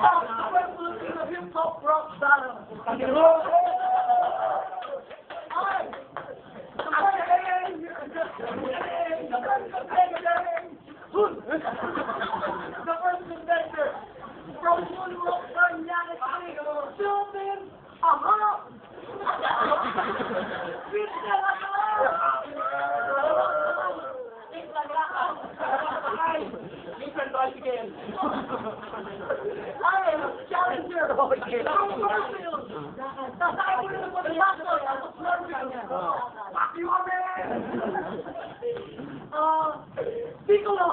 Hip-hop rock star. The first contender from Moonrock Galaxy, Sylvan Aha! Challenger! Piccolo!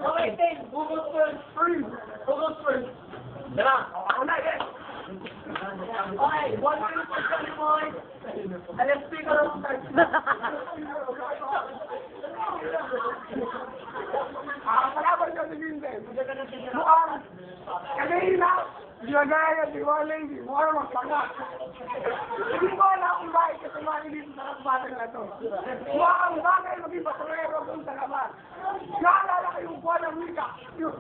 Okay, who goes first? Who goes first? Dala, ako na again. Okay, 1 minute for 20 points. And let's speak on palaban ka sa Ginsen. Mukhang kanina, ginagaya, di ba, lady? Mukhang magpanga. Hindi ko alam kung bakit kasi mali dito sa kasbatang na ito. Mukhang bagay maging basurero kung sa kabat. Naalala ko yung buwan ng wika. Yung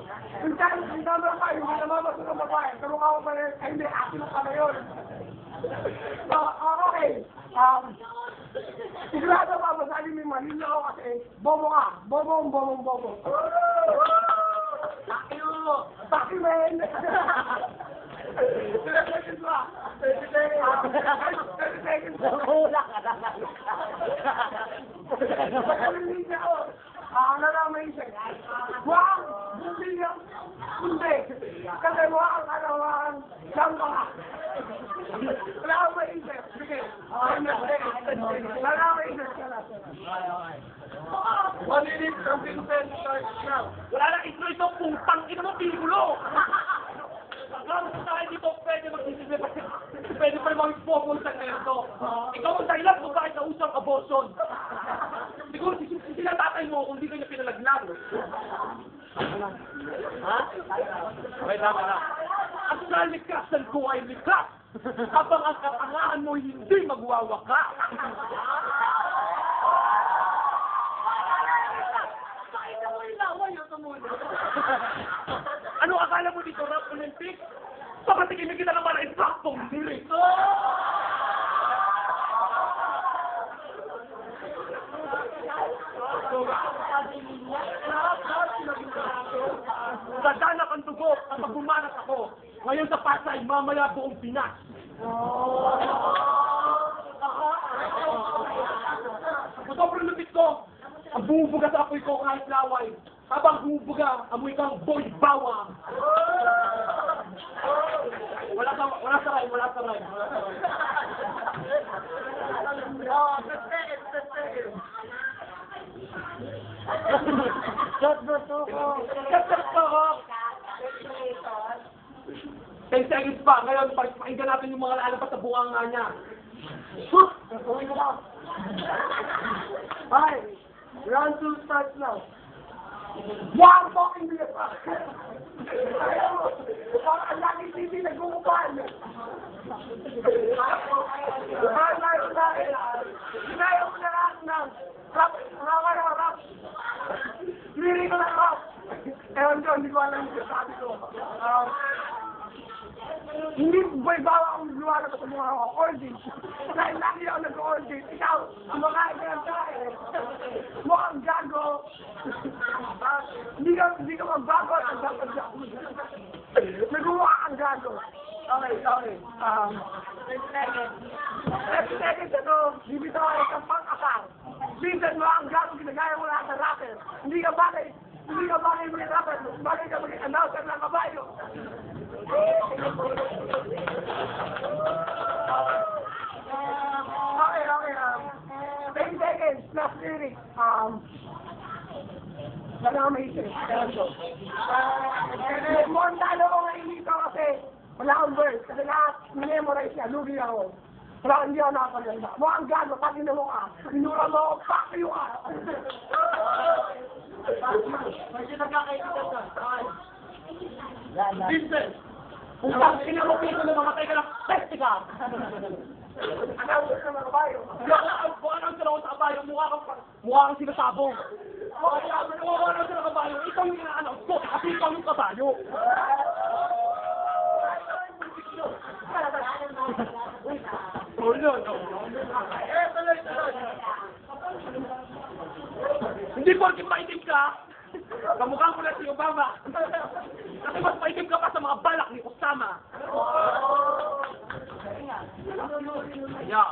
camera pa, yung namabas ng babae. Pero ako pa rin, ay hindi, akin pa na yun. Okay. Sigurado pa, masabi may malino ako kasi bobo ka. Bobo. Taki men! 30 seconds ba? 30 seconds. Wala ka na. Pagkalinig ako. Ano na may isip? Wow! Hindi. Kasi wow, siyang ka. Wala akong may isip. Sige. Wala akong may isip ka na. 1 minute from Vincent starts now. Wala na intro ito, putang ina mo, pigulo! Gano'n sa tayo dito, pwede mag-isip pwede pa naman i-focus sa nito. Ikaw ang dahilan kung bakit nausang abortion. Siguro sila tatay mo kung di ka niya pinalaglag. Ha? Okay, tama na. Ang nalikasan ko ay likas, habang ang katangahan mo hindi magwawakas. Ano akala mo dito, Rap Olympics? Papatigin na kita naman ang eksaktong lyrics. Sadanak ang dugo kapag bumanat ako. Ngayon sa Pasay, mamaya buong Pinas. Sa sobrang lupit ko, ang bumubuga sa apoy ko kahit laway. Habang bumubuga, amoy kang boy bawang. Wala sa rhyme. Shot verso ko. 10 seconds pa. Ngayon, pakinggan natin yung mga lalapat sa bunganga niya. Hi. Round 2 starts now. Wow, fucking bilis pa. Ang laki TV nag-uupan. Sinaya ko na lahat ng rap. Liri ko ng rap. Ewan ko, hindi ko alam yung sabi ko. Hindi boy bawa akong luwala ko sa mga origin. Dahil lagi ako nag-origin. Ikaw, kumakain ka ng tayo. Mukhang gago. Hindi ka magbago at nagbago. Nagumukha kang gago. Okay. 30 seconds ito. Bibito ako isang pang-asar. Minsan mo ang gago ginagaya mo lahat ng rapper. Hindi ka bagay maging rapper. Bagay ka maging announcer ng kabayo. Okay. 10 seconds plus lyrics. Wala akong maisip. Montano ko ngayon dito kasi wala akong verse. Kasi lahat memorize niya. Lugi ako. Wala hindi ako nakapaganda. Mukhang gago. Pag ina mo ka. Inura mo ako. Fuck you ka. Kasi nagkakaibigan ka. Business. Kung sinarupin ko na mamatay ka ng peste ka. Anawag ka ng kabayo. Kung anong sila ko sa kabayo, mukha kang sinasabong. Kung anong sila kabayo, ikaw yung ina-announce ko kasi ikaw yung kabayo. Hindi porket maitim ka, kamukha ko na si Obama. Kasi mas maitim ka pa sa mga balak ni Osama. Yeah.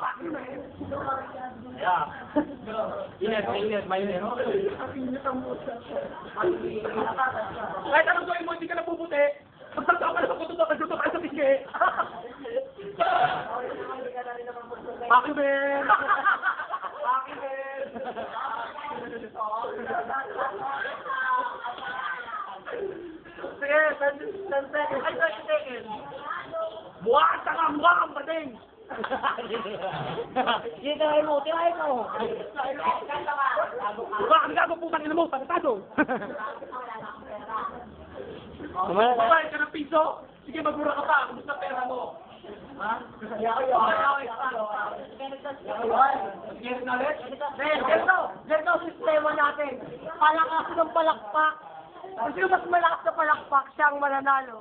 Yeah. Mainit. Kahit anong gawin mo, hindi ka napuputi. Pagsalta ka na sa puto ka sa pisngi. Pakimin! Sige, 10 seconds. Ay, 20 seconds. Mukha kang bading. Tirahin mo. Mukha kang gago putang ina mo, patatado. Babae ka ng piso? Sige, magmura ka pa. Kumusta pera mo? Ha? Ganito ang sistema natin. Palakas ng palakpak. Kung sino mas malakas na palakpak, siya ang mananalo.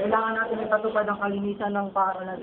Kailangan natin ipatupad ang kalinisan ng paaralan.